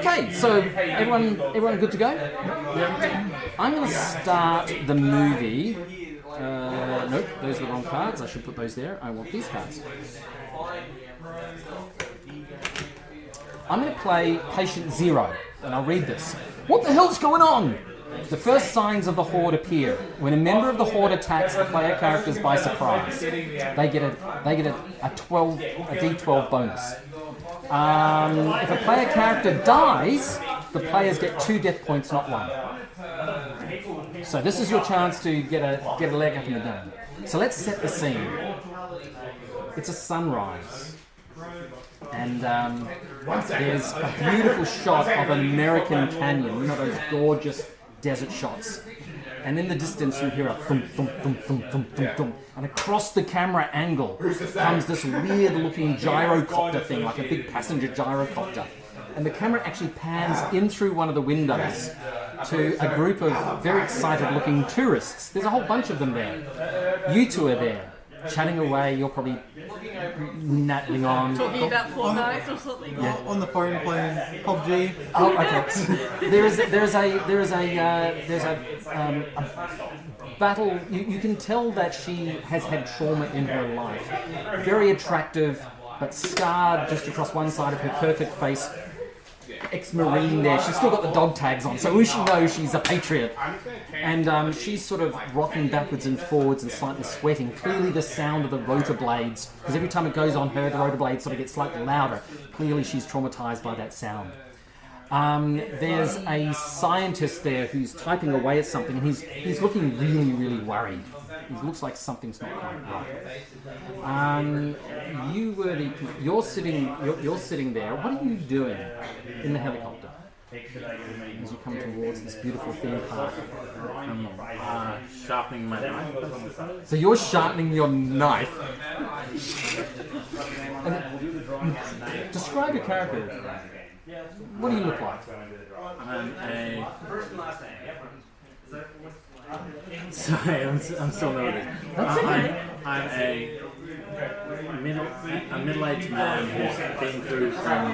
Okay, so everyone good to go? Yeah. I'm going to start the movie. Nope, those are the wrong cards. I should put those there. I want these cards. I'm going to play Patient Zero, and I'll read this. What the hell's going on? The first signs of the Horde appear. When a member of the Horde attacks the player characters by surprise, they get a D12 bonus. If a player character dies, the players get 2 death points, not 1. So this is your chance to get a leg up in the game. So let's set the scene. It's a sunrise. And there's a beautiful shot of an American canyon, you know, those gorgeous desert shots. And in the distance you hear a thump, thump, thump, thump, thump, thump, thump. And across the camera angle comes this weird looking gyrocopter thing, like a big passenger gyrocopter. And the camera actually pans in through one of the windows to a group of very excited looking tourists. There's a whole bunch of them there. You two are there, chatting away. You're probably nattling on. Talking about Fortnite or something. Yeah, on the phone playing PUBG. Oh, okay. There's a battle. You can tell that she has had trauma in her life. Very attractive, but scarred just across one side of her perfect face. Ex-Marine there. She's still got the dog tags on, so we should know she's a patriot. And she's sort of rocking backwards and forwards and slightly sweating. Clearly the sound of the rotor blades, because every time it goes on her, the rotor blades sort of get slightly louder. Clearly she's traumatized by that sound. There's a scientist there who's typing away at something, and he's looking really, really worried. It looks like something's not quite right. You're sitting there. What are you doing in the helicopter as you come towards this beautiful theme park? I'm sharpening my knife. So you're sharpening your knife. Describe your character. What do you look like? Sorry, I'm still nervous. I'm a middle-aged man who's been through some...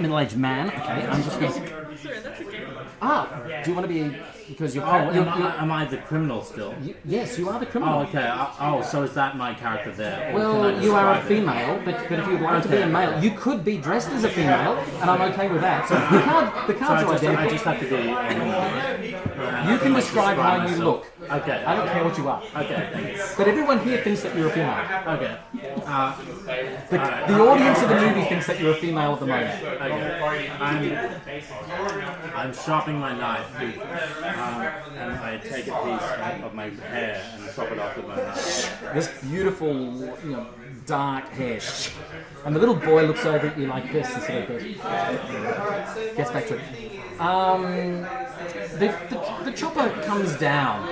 Middle-aged man? Okay, I'm just going to... Sorry, that's okay. Do you want to be... Because you're... Am I the criminal still? Yes, you are the criminal. Oh, okay. So is that my character there? Well, you are a female, but if you'd like to be a male, you could be dressed as a female, and I'm okay with that. So the cards are identical. I just have to be... You can describe how you look. Okay. I don't care what you are. Okay, thanks. But everyone here thinks that you're a female. Okay. The audience of the movie thinks that you're a female at the moment. Okay. I'm sharpening my knife, and I take a piece of my hair and chop it off with my knife. This beautiful, dark hair. And the little boy looks over at you like this and sort of gets back to it. The chopper comes down.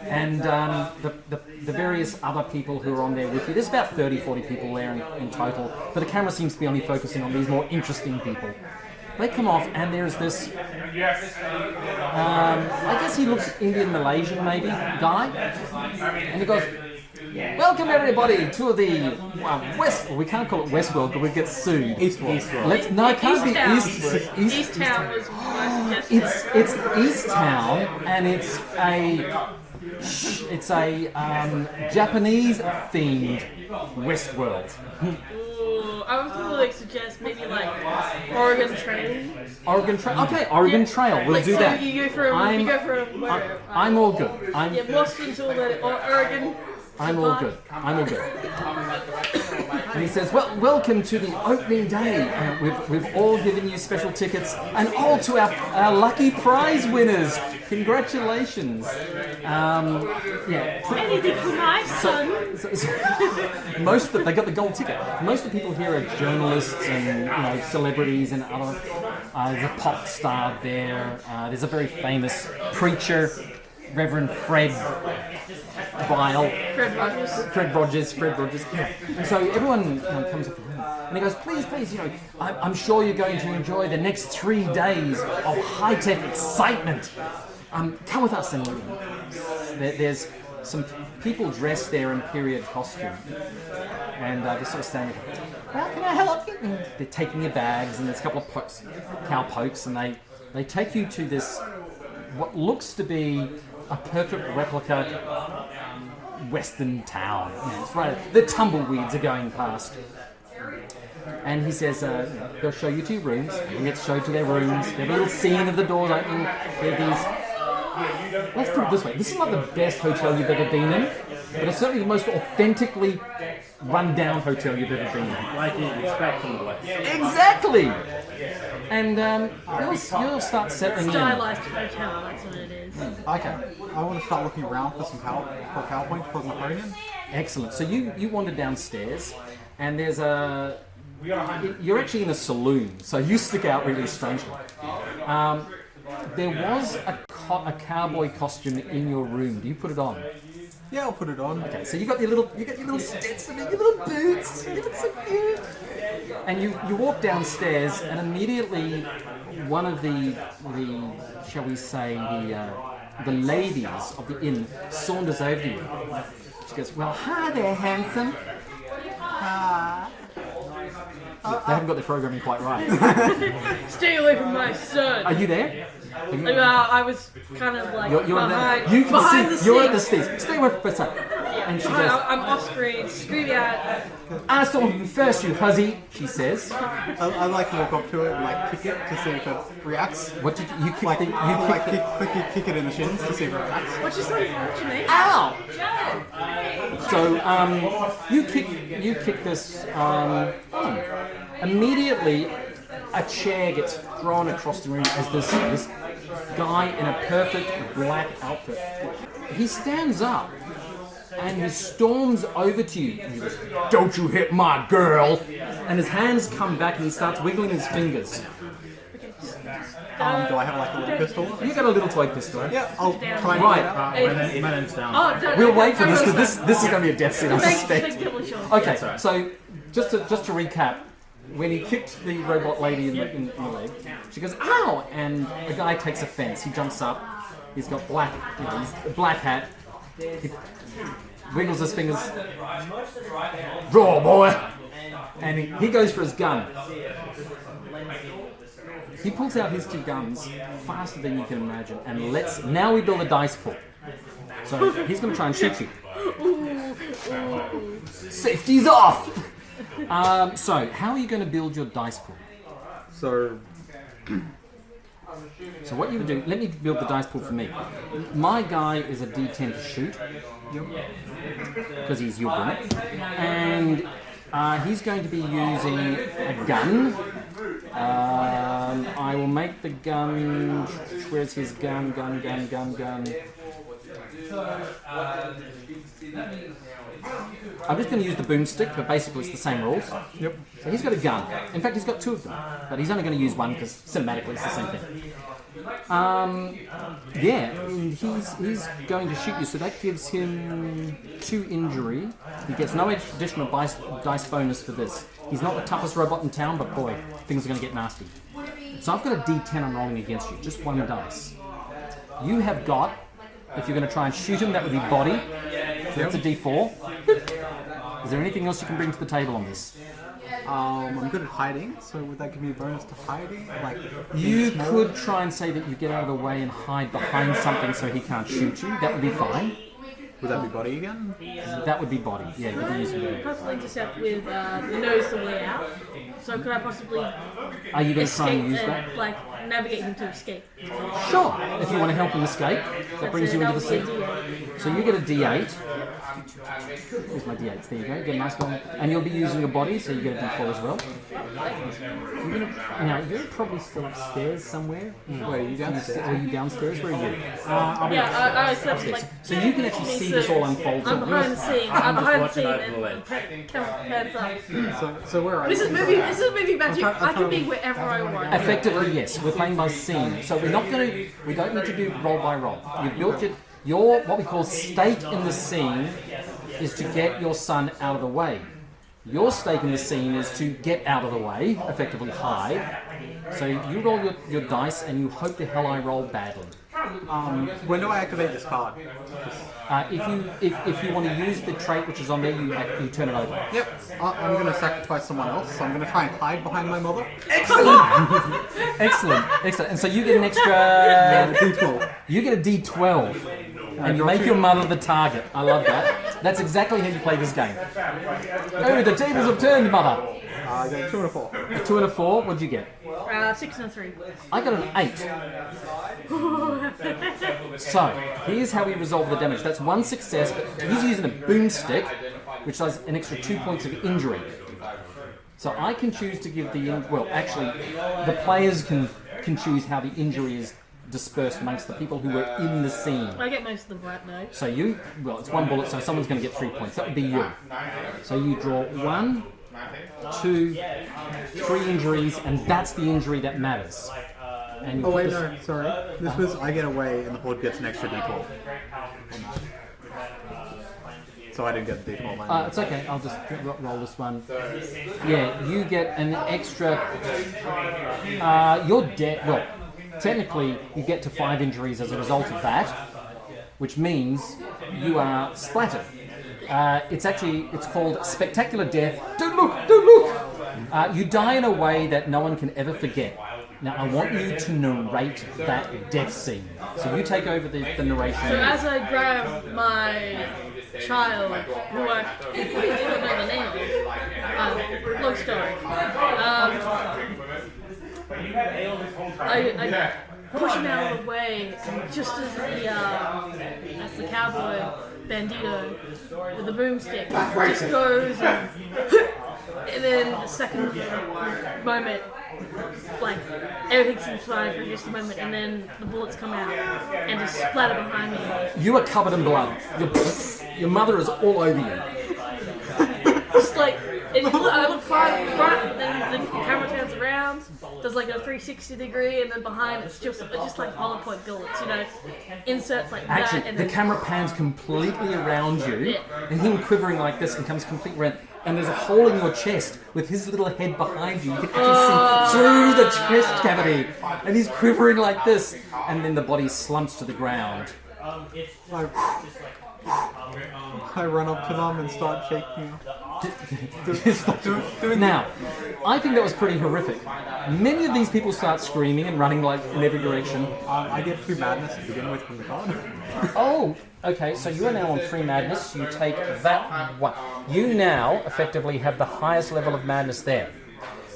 And the various other people who are on there with you, there's about 30, 40 people there in total, but the camera seems to be only focusing on these more interesting people. They come off and there's this, I guess he looks Indian Malaysian maybe, guy, and he goes, welcome everybody to the West, we can't call it Westworld but we get sued. Eastworld. No, it can't be Eastworld. Easttown was my suggestion. It's Easttown, and it's a Japanese-themed Westworld. Ooh, I was gonna suggest maybe like Oregon Trail. Oregon Trail. Okay, Oregon Trail. We'll do so that. You go for I'm all good. Washington or Oregon. I'm all good. And he says, well, welcome to the opening day. We've all given you special tickets, and all to our lucky prize winners. Congratulations. Anything for my son. They got the gold ticket. Most of the people here are journalists and celebrities and other. There's a pop star there. There's a very famous preacher, Reverend Fred Rogers. Yeah. And so everyone comes up to him and he goes, please, I'm sure you're going to enjoy the next 3 days of high-tech excitement. Come with us. And there's some people dressed there in period costume, and they're sort of standing. How can I help you? They're taking your bags, and there's a couple of cowpokes, and they take you to this what looks to be a perfect replica Western town. It's right. The tumbleweeds are going past. And he says, they'll show you to your rooms. You get shown to their rooms. They have a little scene of the doors opening. Let's put it this way. This is not the best hotel you've ever been in, but it's certainly the most authentically run-down hotel you've ever been in. Like you'd expect from the West. Exactly! And you'll start settling in. Stylized hotel, that's what it is. Okay, I want to start looking around for some PowerPoint for Napoleon. Excellent. So you wander downstairs, and there's you're actually in a saloon, so you stick out really strangely. There was a cowboy costume in your room. Do you put it on? Yeah, I'll put it on. Okay, so you got your little Stetson and your little boots. You look so cute. And you walk downstairs, and immediately one of the shall we say the ladies of the inn saunters over to you. She goes, "Well, hi there, handsome." They haven't got the programming quite right. Stay away from my son. Are you there? I was kind of like You're behind you can the see, you're at the scenes. stairs. Stay away from the side. And she goes, I'm off screen, screaming out. "I saw him first, you huzzy," she says. I like to walk up to it and like kick it to see if it reacts. What did you kick? Like, You kick it in the shins to see if it reacts. What's your name? Ow! So you kick this. Immediately, a chair gets thrown across the room as this guy in a perfect black outfit. He stands up and he storms over to you. And he goes, "Don't you hit my girl!" And his hands come back and he starts wiggling his fingers. Do I have like a little pistol? You got a little toy pistol. Yeah, I'll try and Right. Melon's down. Oh, don't, We'll wait for this because this is going to be a death scene, I suspect. Thank Okay, so just to recap, when he kicked the robot lady in the leg, she goes, "Ow!" And the guy takes offense. He jumps up. He's got he's a black hat. He wiggles his fingers. "Draw, boy!" And he goes for his gun. He pulls out his two guns faster than you can imagine, and now we build a dice pool. So he's going to try and shoot you. Safety's off! So how are you going to build your dice pool? So what you would do, let me build the dice pool for me. My guy is a D10 to shoot, because he's your gun. And he's going to be using a gun. I will make the gun. Where's his gun? Gun. I'm just going to use the boomstick, but basically it's the same rules. Yep. So he's got a gun. In fact, he's got two of them, but he's only going to use one because cinematically it's the same thing. He's going to shoot you, so that gives him 2 injury. He gets no additional dice bonus for this. He's not the toughest robot in town, but boy, things are going to get nasty. So I've got a D10 I'm rolling against you, just 1 dice. You have got, if you're going to try and shoot him, that would be body. So that's a D4. Is there anything else you can bring to the table on this? I'm good at hiding, so would that give me a bonus to hiding? Like You could try and say that you get out of the way and hide behind something so he can't shoot you. That would be fine. Would that be body again? That would be body. Yeah, you'd be using body. Possibly intercept with the nose the way out. So could I possibly Are you going to try escape and use and that? like navigate him to escape? Sure. If you want to help him escape, that brings you into the scene. So you get a D8. Here's my D8s. There you go. Get a nice one. And you'll be using your body, so you get a D4 as well. You're probably still upstairs somewhere. Wait, are you downstairs? Are you downstairs? Where are you? Yeah, I slept like. So you can actually see this all unfold. I'm behind the scene. I'm behind the watching scene over the ledge. and hands up. So where are This you? is movie magic. I can be wherever I want. Effectively, yes. We're playing by scene, so we don't need to do roll by roll. You've built your what we call stake in the scene is to get your son out of the way. Your stake in the scene is to get out of the way, effectively hide. So you roll your dice and you hope the hell I roll badly. When do I activate this card? If you want to use the trait which is on there, you turn it over. Yep. I'm going to sacrifice someone else, so I'm going to try and hide behind my mother. Excellent. And so you get an extra D12. You get a D12, and you make your mother the target. I love that. That's exactly how you play this game. Oh, the tables have turned, mother. I got a 2 and a 4. A 2 and a 4. What'd you get? 6 and a 3. I got an 8. So here's how we resolve the damage. That's one success, but he's using a boomstick, which does an extra 2 points of injury. So I can choose to give the players can choose how the injury is dispersed amongst the people who were in the scene. I get most of the right now. So it's one bullet, so someone's going to get 3 points. That would be you. So you draw 1, 2, 3 injuries, and that's the injury that matters. And Oh wait, no, sorry. This was I get away and the board gets an extra D12. So I didn't get the D12. It's okay, I'll just roll this one. Yeah, you get an extra... you're dead. Well, technically, you get to 5 injuries as a result of that, which means you are splattered. It's called Spectacular Death. Don't look! You die in a way that no one can ever forget. Now, I want you to narrate that death scene. So you take over the narration. So as I grab my child, who I didn't know the name of, long story, I push him out of the way, and just as the cowboy bandito with the boomstick just goes and then the second moment, like, everything seems fine for just a moment, and then the bullets come out and just splatter behind me. You are covered in blood. Your mother is all over you. Just like, I look fine in front, but then the camera turns around, does like a 360 degree, and then behind it's just like hollow point bullets, inserts like Actually, that. And the then, camera pans completely around you, Yeah. and him quivering like this and comes completely around. And there's a hole in your chest with his little head behind you. You can actually see through the chest cavity. And he's quivering like this. And then the body slumps to the ground. I run up to them and start shaking. Now, I think that was pretty horrific. Many of these people start screaming and running like in every direction. I get 3 madness to begin with from the card. Oh, okay, so you are now on 3 madness. You take that one. You now effectively have the highest level of madness there.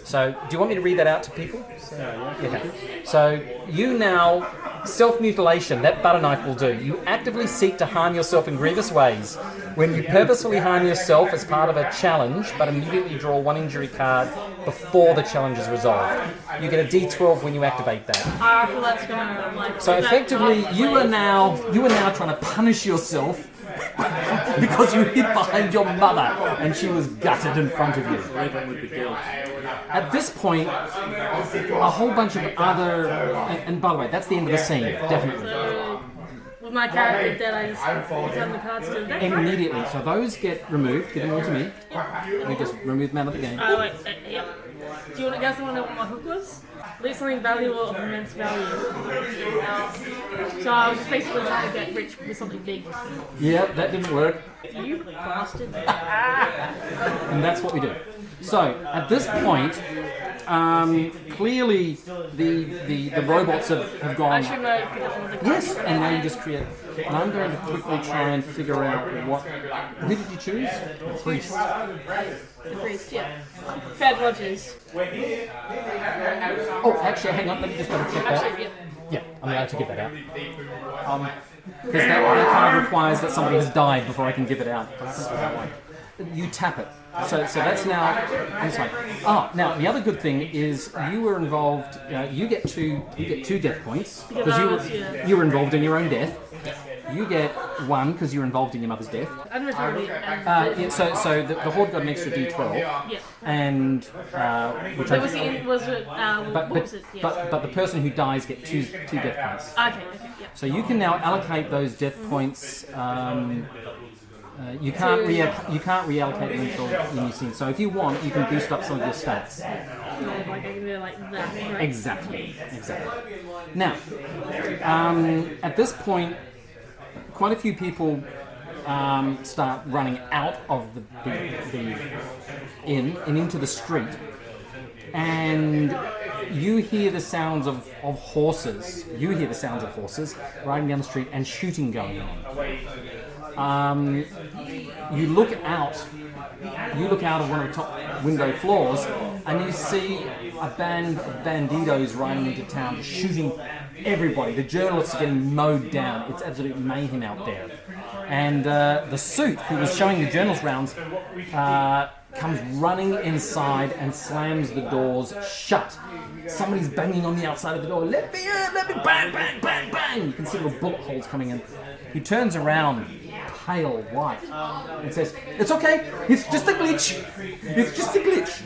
So, do you want me to read that out to people? Yeah. So, you now, self-mutilation, that butter knife will do. You actively seek to harm yourself in grievous ways. When you purposefully harm yourself as part of a challenge, but immediately draw 1 injury card before the challenge is resolved. You get a D12 when you activate that. I feel that's gonna, like... So effectively, you are now trying to punish yourself because you hid behind your mother and she was gutted in front of you. Living with the guilt. At this point, a whole bunch of other... And by the way, that's the end of the scene, definitely. So, with my character dead, I just return the cards to the deck. Immediately. So those get removed. Give them all to me. We just remove them out of the game. Wait, yeah. Do you guys want to know what my hook was? Leave something valuable of immense value. So I was just basically trying to get rich with something big. Yeah, that didn't work. You bastard. And that's what we do. So, at this point, clearly the robots have gone... I should pick up one of the cards. Yes, and now you just create... And I'm going to quickly try and figure out what... Who did you choose? The priest. The priest, yeah. Fed Rogers. Oh, actually, hang on, let me just double check that. Actually, yeah. Yeah, I'm allowed to give that out. Because that card requires that somebody has died before I can give it out. You tap it. So that's now... I'm sorry. Now, the other good thing is you were involved... you get two death points. Because you were involved in your own death. You get 1 because you're involved in your mother's death. So the Horde got an extra D12. Yeah. And... which But what was it? Yeah. But the person who dies get two death points. Okay, yeah. So you can now allocate those death points. You can't reallocate them until you see. So if you want, you can boost up some of your stats. Like I can do like that, right? Exactly. Now, at this point, quite a few people start running out of the inn and into the street, and you hear the sounds of horses. You hear the sounds of horses riding down the street and shooting going on. You look out of one of the top window floors, and you see a band of banditos riding into town, shooting everybody. The journalists are getting mowed down. It's absolute mayhem out there. And the suit who was showing the journalist rounds comes running inside and slams the doors shut. Somebody's banging on the outside of the door. Let me in! Let me bang, bang, bang, bang! You can see little bullet holes coming in. He turns around, pale white, and says, "It's okay. It's just a glitch. It's just a glitch."